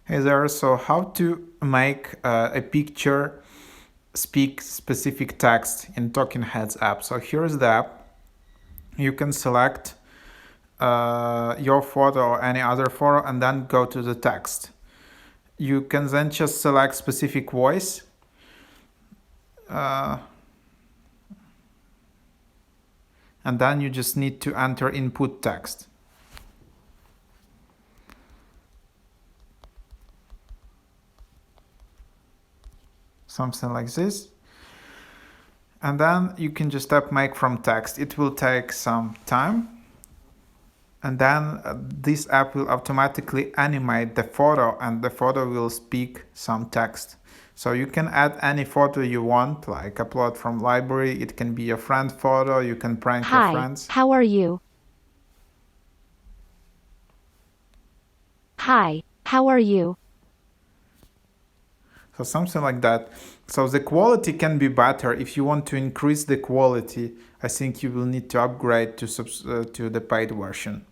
Hey there, so how to make a picture speak specific text in TOKKINGHEADS app. So here's the app. You can select your photo or any other photo and then go to the text. You can then just select specific voice. And then you just need to enter input text. Something like this. And then you can just tap make from text. It will take some time. And then this app will automatically animate the photo and the photo will speak some text. So you can add any photo you want, like upload from library. It can be a friend photo. You can prank your friends. How are you? Hi, how are you? So something like that. So the quality can be better. If you want to increase the quality, I think you will need to upgrade to the paid version.